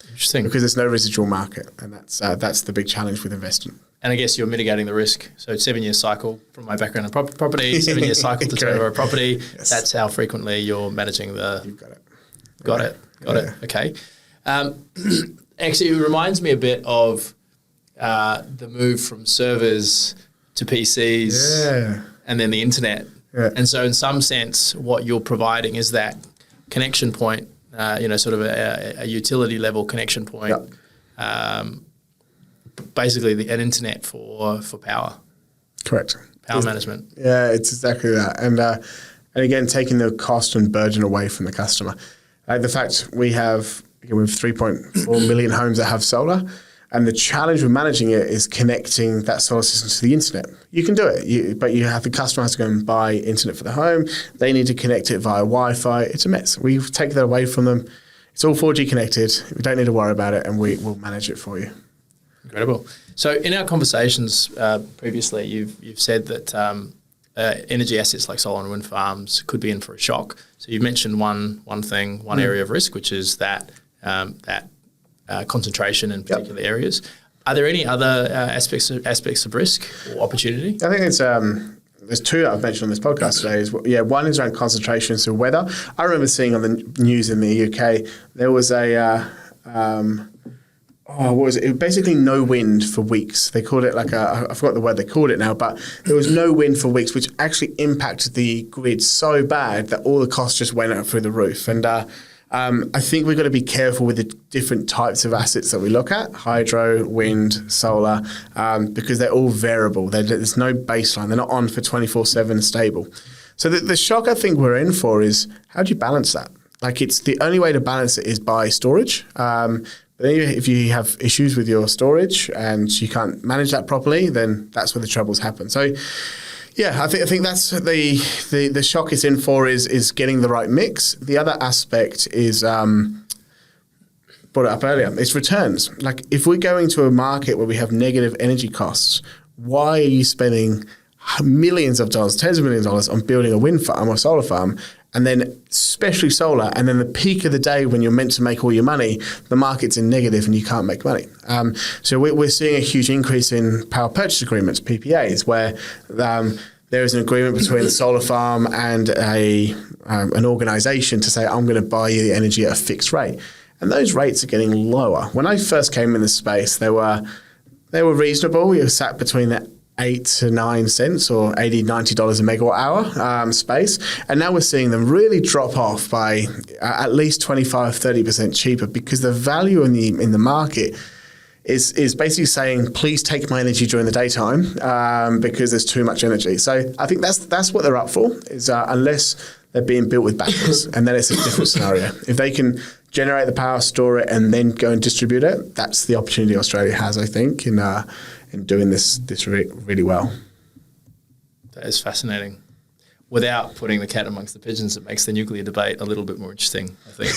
C: Interesting.
B: Because there's no residual market, and that's the big challenge with investing.
C: And I guess you're mitigating the risk. So 7-year cycle, from my background in property, 7-year cycle to turn over a property. Yes. That's how frequently you're managing the...
B: You've got it.
C: Got it. Okay. Actually, it reminds me a bit of the move from servers to PCs and then the internet. Yeah. And so in some sense, what you're providing is that connection point, sort of a utility level connection point. Yep. Basically an internet for power.
B: Correct.
C: Power management.
B: Yeah, it's exactly that. And again, taking the cost and burden away from the customer. The fact we have 3.4 million homes that have solar, and the challenge with managing it is connecting that solar system to the internet. You can do it, but the customer has to go and buy internet for the home. They need to connect it via Wi-Fi. It's a mess. We take that away from them. It's all 4G connected. We don't need to worry about it, and we'll manage it for you.
C: Incredible. So in our conversations previously, you've said that energy assets like solar and wind farms could be in for a shock. So you've mentioned one area of risk, which is that concentration in particular areas. Are there any other aspects of risk or opportunity?
B: I think it's there's two that I've mentioned on this podcast today. One is around concentration, so weather. I remember seeing on the news in the UK there was what was it? It was basically no wind for weeks. They called it I forgot the word they called it now, but there was no wind for weeks, which actually impacted the grid so bad that all the costs just went up through the roof. And I think we've got to be careful with the different types of assets that we look at, hydro, wind, solar, because they're all variable. There's no baseline. They're not on for 24/7 stable. So the shock I think we're in for is, how do you balance that? It's the only way to balance it is by storage. But then if you have issues with your storage and you can't manage that properly, then that's where the troubles happen. So, I think that's the shock it's in for is getting the right mix. The other aspect is brought it up earlier. It's returns. If we're going to a market where we have negative energy costs, why are you spending millions of dollars, tens of millions of dollars on building a wind farm or solar farm? And then especially solar, and then the peak of the day when you're meant to make all your money, the market's in negative and you can't make money. So we're seeing a huge increase in power purchase agreements, PPAs, where there is an agreement between the solar farm and an organisation to say, I'm going to buy you the energy at a fixed rate. And those rates are getting lower. When I first came in the space, they were reasonable. We were sat between the 8 to 9 cents or $80, $90 a megawatt hour space. And now we're seeing them really drop off by at least 25, 30% cheaper, because the value in the market is basically saying, please take my energy during the daytime because there's too much energy. So I think that's what they're up for, is unless they're being built with backups, and then it's a different scenario. If they can generate the power, store it, and then go and distribute it, that's the opportunity Australia has, I think, in doing this really well.
C: That is fascinating. Without putting the cat amongst the pigeons, it makes the nuclear debate a little bit more interesting, I think.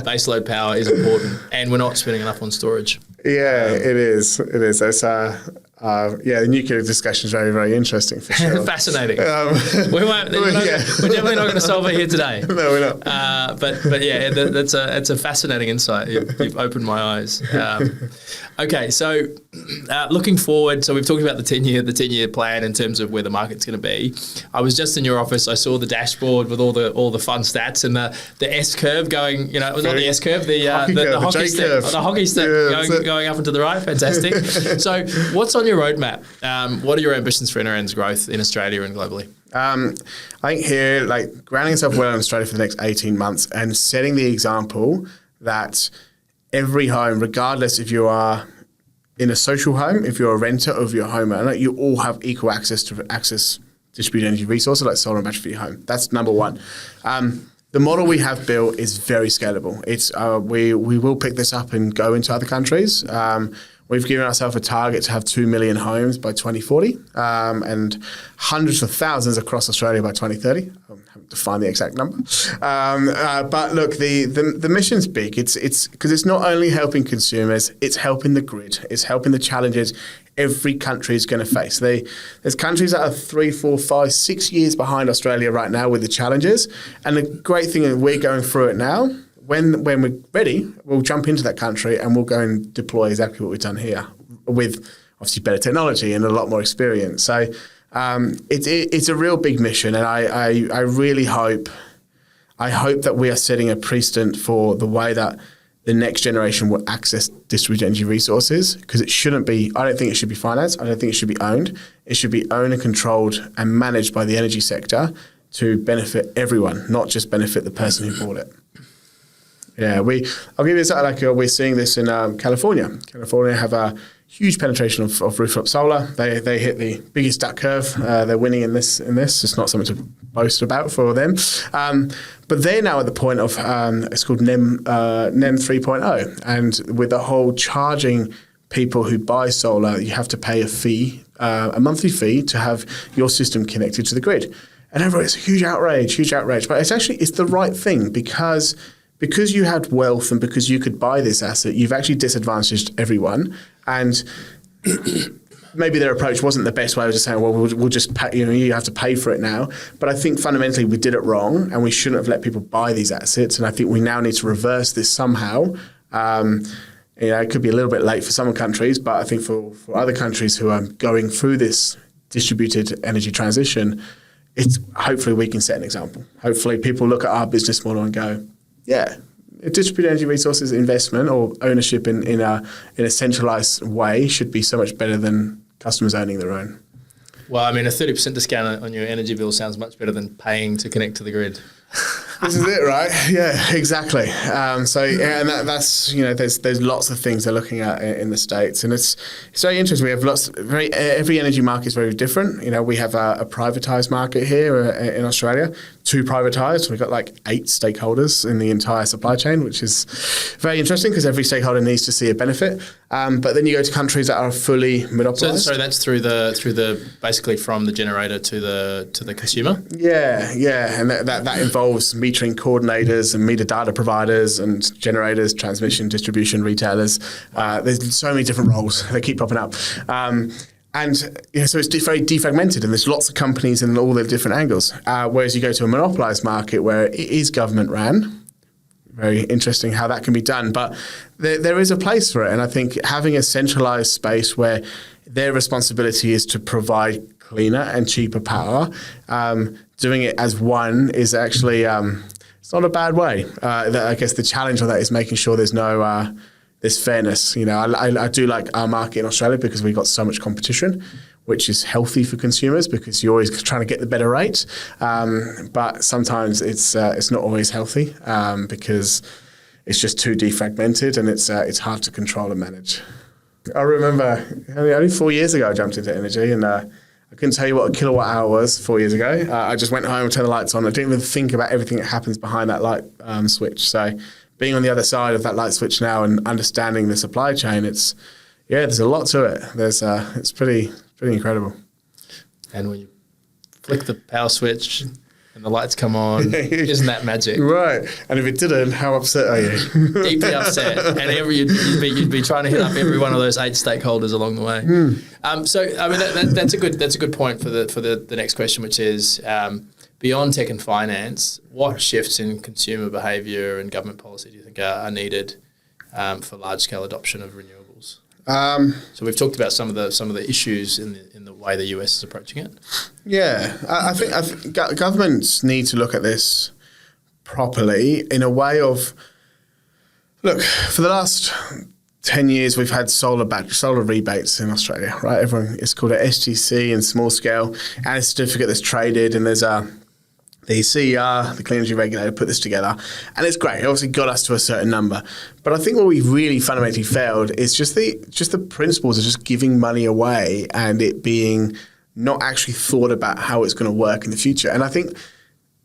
C: Baseload power is important, and we're not spending enough on storage.
B: Yeah, it is. It is. The nuclear discussion is very, very interesting for sure.
C: Fascinating. We're definitely not going to solve it here today.
B: No, we're not.
C: But yeah, that's a fascinating insight. You've opened my eyes. Okay, so looking forward, so we've talked about the 10-year plan in terms of where the market's going to be. I was just in your office. I saw the dashboard with all the fun stats and the S curve going. Not the S curve, the hockey stick, the hockey stick going up and to the right. Fantastic. So, what's on your roadmap? What are your ambitions for NRN's growth in Australia and globally?
B: I think here, grounding yourself well in Australia for the next 18 months and setting the example that every home, regardless if you are in a social home, if you're a renter or if you're a homeowner, you all have equal access to distributed energy resources like solar and battery for your home. That's number one. The model we have built is very scalable. It's we will pick this up and go into other countries. We've given ourselves a target to have 2 million homes by 2040 and hundreds of thousands across Australia by 2030. I haven't defined the exact number. But look, the mission's big. It's because it's not only helping consumers, it's helping the grid. It's helping the challenges every country is going to face. There's countries that are 3, 4, 5, 6 years behind Australia right now with the challenges. And the great thing is we're going through it now. When we're ready, we'll jump into that country and we'll go and deploy exactly what we've done here with obviously better technology and a lot more experience. So it's a real big mission, and I really hope that we are setting a precedent for the way that the next generation will access distributed energy resources, because it shouldn't be. I don't think it should be financed. I don't think it should be owned. It should be owned and controlled and managed by the energy sector to benefit everyone, not just benefit the person who bought it. Yeah, I'll give you this. We're seeing this in California. California have a huge penetration of rooftop solar. They hit the biggest duck curve. They're winning in this. It's not something to boast about for them. But they're now at the point of it's called NEM 3.0, and with the whole charging people who buy solar, you have to pay a fee, a monthly fee, to have your system connected to the grid. And everyone, it's a huge outrage. But it's the right thing because you had wealth and because you could buy this asset, you've actually disadvantaged everyone. And maybe their approach wasn't the best way of just saying, well, we'll just pay, you have to pay for it now. But I think fundamentally we did it wrong and we shouldn't have let people buy these assets. And I think we now need to reverse this somehow. It could be a little bit late for some countries, but I think for other countries who are going through this distributed energy transition, hopefully we can set an example. Hopefully people look at our business model and go, yeah, distributed energy resources investment or ownership in a centralized way should be so much better than customers owning their own.
C: Well, I mean, a 30% discount on your energy bill sounds much better than paying to connect to the grid.
B: This is it, right? Yeah, exactly. And that's there's lots of things they're looking at in the States, and it's very interesting. We have every energy market is very different. We have a privatized market here in Australia, 2 privatized. We've got 8 stakeholders in the entire supply chain, which is very interesting because every stakeholder needs to see a benefit. But then you go to countries that are fully monopolized.
C: So that's through the basically from the generator to the consumer.
B: Yeah, and that involves metering coordinators and meter data providers and generators, transmission, distribution, retailers. There's so many different roles. They keep popping up. So it's very defragmented, and there's lots of companies in all the different angles. Whereas you go to a monopolized market where it is government ran, very interesting how that can be done. But there is a place for it, and I think having a centralized space where their responsibility is to provide cleaner and cheaper power, doing it as one is actually it's not a bad way. I guess the challenge of that is making sure there's no there's fairness. I do like our market in Australia because we've got so much competition, which is healthy for consumers because you're always trying to get the better rate. But sometimes it's not always healthy because it's just too defragmented and it's hard to control and manage. I remember only 4 years ago I jumped into energy, and I couldn't tell you what a kilowatt hour was 4 years ago. I just went home and turned the lights on. I didn't even think about everything that happens behind that light switch. So being on the other side of that light switch now and understanding the supply chain, there's a lot to it. It's pretty incredible.
C: And when you flick the power switch and and the lights come on. Isn't that magic?
B: Right. And if it didn't, how upset are you?
C: Deeply upset. And you'd be trying to hit up every one of those 8 stakeholders along the way. So I mean that's a good point for the next question, which is beyond tech and finance, what shifts in consumer behaviour and government policy do you think are needed for large scale adoption of renewables? So we've talked about some of the issues in the way the US is approaching it.
B: Yeah, I think governments need to look at this properly in a way of, look, for the last 10 years we've had solar rebates in Australia, right? It's called a SGC in small scale, and a certificate that's traded, and there's the CER, the Clean Energy Regulator, put this together, and it's great. It obviously got us to a certain number, but I think what we really fundamentally failed is just the principles of just giving money away and it being not actually thought about how it's going to work in the future. And I think,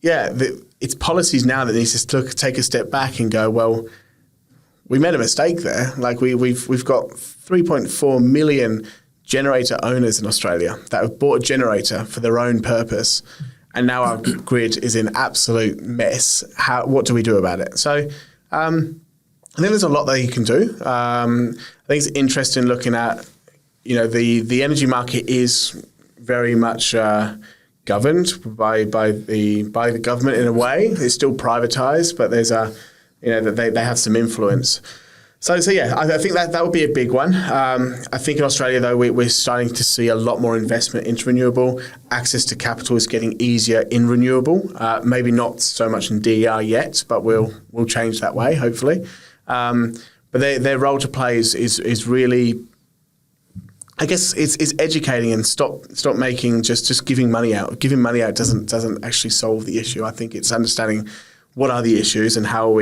B: it's policies now that need to take a step back and go, well, we made a mistake there. Like we've got 3.4 million generator owners in Australia that have bought a generator for their own purpose. And now our grid is in absolute mess. What do we do about it? So I think there's a lot that you can do. I think it's interesting looking at, the energy market is very much governed by the government in a way. It's still privatized, but there's they have some influence. So I think that would be a big one. I think in Australia, though, we're starting to see a lot more investment into renewable. Access to capital is getting easier in renewable. Maybe not so much in DER yet, but we'll change that way, hopefully. But their role to play is really, I guess, it's educating and stop making just giving money out. Giving money out doesn't actually solve the issue. I think it's understanding what are the issues and how are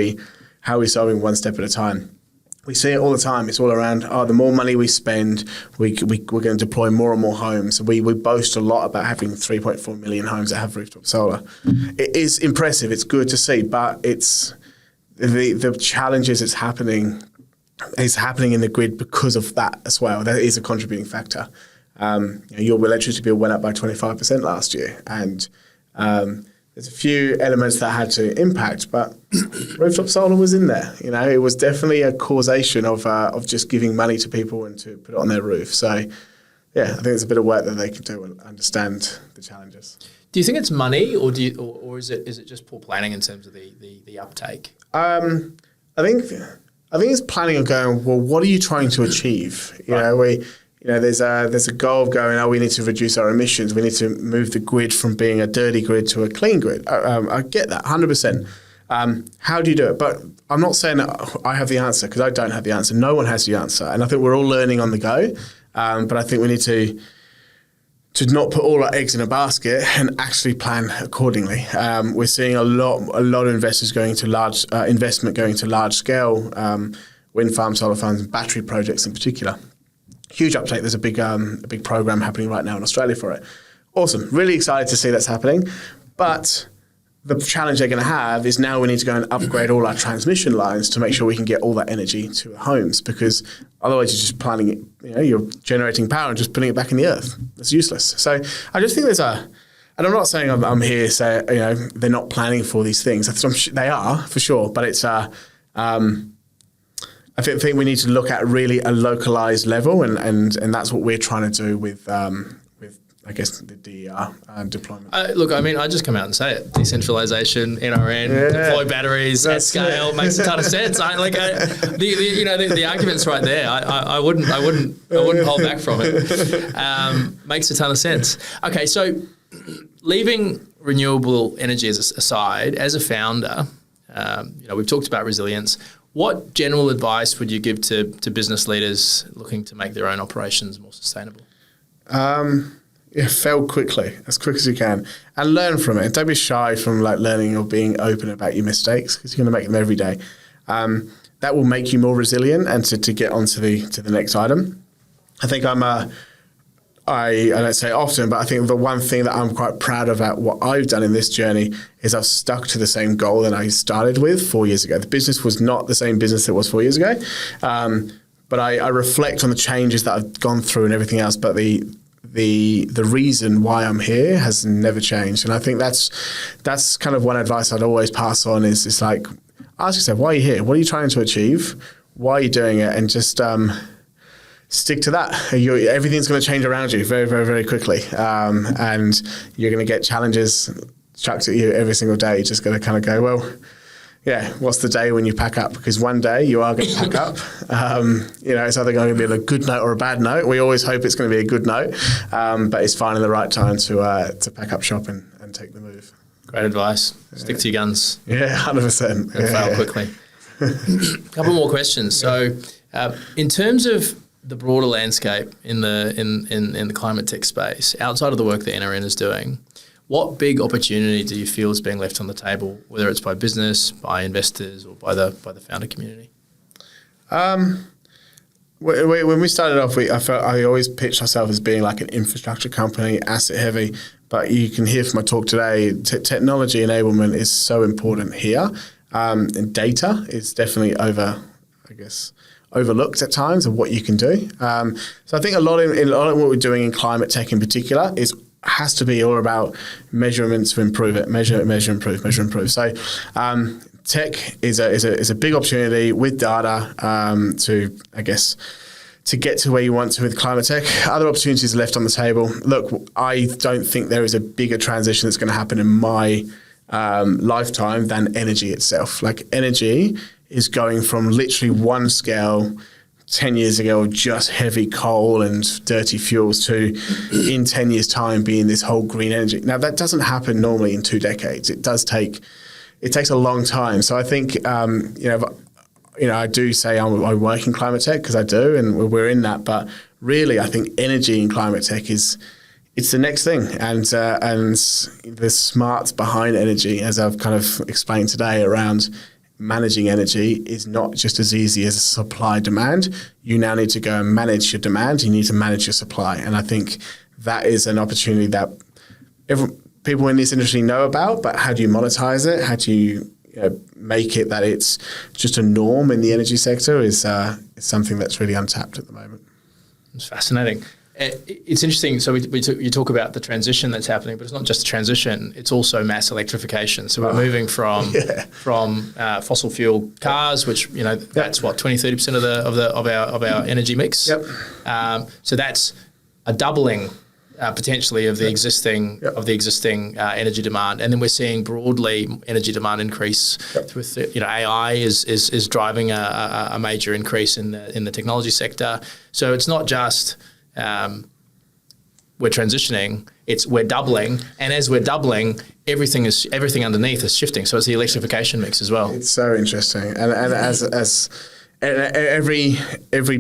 B: we solving one step at a time. We see it all the time. It's all around, the more money we spend, we're going to deploy more and more homes. We boast a lot about having 3.4 million homes that have rooftop solar. It is impressive. It's good to see, but it's the challenges it's happening in the grid because of that as well. That is a contributing factor. Your electricity bill went up by 25% last year, and there's a few elements that had to impact, but rooftop solar was in there. It was definitely a causation of just giving money to people and to put it on their roof. So, I think there's a bit of work that they can do and understand the challenges.
C: Do you think it's money, or is it just poor planning in terms of the uptake?
B: I think it's planning of going, well, what are you trying to achieve? There's a goal of going, we need to reduce our emissions. We need to move the grid from being a dirty grid to a clean grid. I get that, 100%. How do you do it? But I'm not saying that I have the answer, because I don't have the answer. No one has the answer. And I think we're all learning on the go. But I think we need to not put all our eggs in a basket and actually plan accordingly. We're seeing a lot of investors going to large scale wind farms, solar farms, and battery projects in particular. Huge uptake. There's a big program happening right now in Australia for it. Awesome. Really excited to see that's happening. But the challenge they're going to have is now we need to go and upgrade all our transmission lines to make sure we can get all that energy to homes, because otherwise you're just planning it, you're generating power and just putting it back in the earth. It's useless. So I just think and I'm not saying I'm here saying, they're not planning for these things. They are, for sure. But it's, I think we need to look at really a localized level, and that's what we're trying to do with I guess the DER deployment.
C: Look, I just come out and say it: decentralization, NRN, deploy batteries at scale makes a ton of sense. The argument's right there. I wouldn't hold back from it. Makes a ton of sense. Okay, so leaving renewable energy aside, as a founder, we've talked about resilience. What general advice would you give to business leaders looking to make their own operations more sustainable?
B: Fail quickly, as quick as you can, and learn from it. Don't be shy from learning or being open about your mistakes, because you're going to make them every day. That will make you more resilient, and to get on to the next item. I think I don't say often, but I think the one thing that I'm quite proud of at what I've done in this journey is I've stuck to the same goal that I started with 4 years ago. The business was not the same business it was 4 years ago, but I reflect on the changes that I've gone through and everything else. But the reason why I'm here has never changed. And I think that's kind of one advice I'd always pass on is it's like, ask yourself, why are you here? What are you trying to achieve? Why are you doing it? And just stick to that. Everything's going to change around you very, very, very quickly. And you're going to get challenges chucked at you every single day. You're just going to kind of go, well, yeah, what's the day when you pack up? Because one day you are going to pack up. It's either going to be a good note or a bad note. We always hope it's going to be a good note, but it's finding the right time to pack up shop and take the move.
C: Great advice. Stick to your guns.
B: Yeah, 100%.
C: And fail quickly. A couple more questions. So, in terms of the broader landscape in the climate tech space, outside of the work that NRN is doing, what big opportunity do you feel is being left on the table, whether it's by business, by investors, or by the founder community?
B: When we started off, I always pitched ourselves as being like an infrastructure company, asset heavy. But you can hear from my talk today, technology enablement is so important here. And data is definitely overlooked at times of what you can do. So I think a lot of what we're doing in climate tech in particular has to be all about measurements to improve it. Measure, improve. So tech is a big opportunity with data to get to where you want to with climate tech. Other opportunities are left on the table. Look, I don't think there is a bigger transition that's going to happen in my lifetime than energy itself. Like energy is going from literally one scale 10 years ago, just heavy coal and dirty fuels to in 10 years time being this whole green energy. Now that doesn't happen normally in 2 decades. It takes a long time. So I think, I do say I work in climate tech because I do, and we're in that. But really, I think energy in climate tech it's the next thing, and the smarts behind energy, as I've kind of explained today around managing energy, is not just as easy as supply demand. You now need to go and manage your demand. You need to manage your supply, and I think that is an opportunity that people in this industry know about. But how do you monetize it? How do you make it that it's just a norm in the energy sector is something that's really untapped at the moment.
C: It's fascinating. It's interesting. So you talk about the transition that's happening, but it's not just a transition. It's also mass electrification. So we're moving from fossil fuel cars, which that's what 20-30% of our energy mix.
B: Yep.
C: So that's a doubling. Potentially of the existing energy demand, and then we're seeing broadly energy demand increase with AI is driving a major increase in the technology sector. So it's not just we're transitioning; we're doubling, and as we're doubling, everything underneath is shifting. So it's the electrification mix as well.
B: It's so interesting, and as every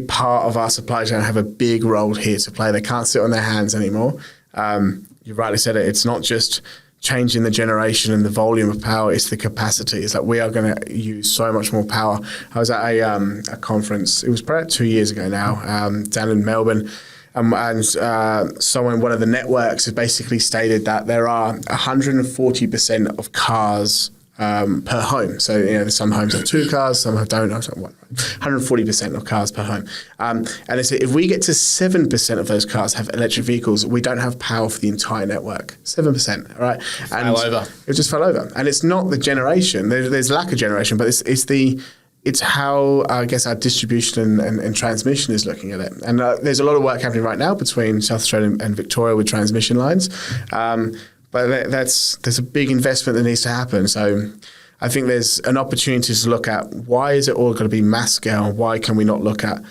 B: part of our supply chain have a big role here to play. They can't sit on their hands anymore. You rightly said it. It's not just changing the generation and the volume of power. It's the capacity. It's like we are going to use so much more power. I was at a conference. It was probably 2 years ago now, down in Melbourne. And one of the networks has basically stated that there are 140% of cars per home. So, some homes have 2 cars, some don't. 140% of cars per home. And they say if we get to 7% of those cars have electric vehicles, we don't have power for the entire network. 7%, all right?
C: Fell over.
B: It just fell over. And it's not the generation. There's lack of generation, but it's how, I guess, our distribution and transmission is looking at it. And there's a lot of work happening right now between South Australia and Victoria with transmission lines. But there's a big investment that needs to happen. So I think there's an opportunity to look at why is it all going to be mass scale? Why can we not look at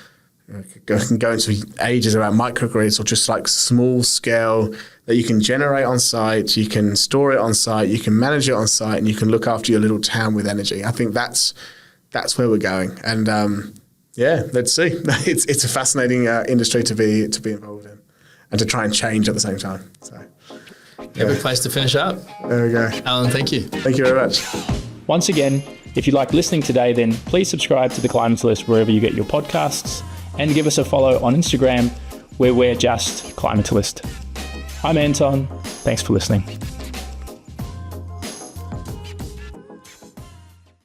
B: go into ages about microgrids or just like small scale that you can generate on site, you can store it on site, you can manage it on site, and you can look after your little town with energy. I think that's where we're going. And let's see. It's a fascinating industry to be involved in and to try and change at the same time. So.
C: Every place to finish up.
B: There we go.
C: Alan, thank you.
B: Thank you very much.
A: Once again, if you like listening today, then please subscribe to The Climatalist wherever you get your podcasts and give us a follow on Instagram where we're just Climatalist. I'm Anton. Thanks for listening.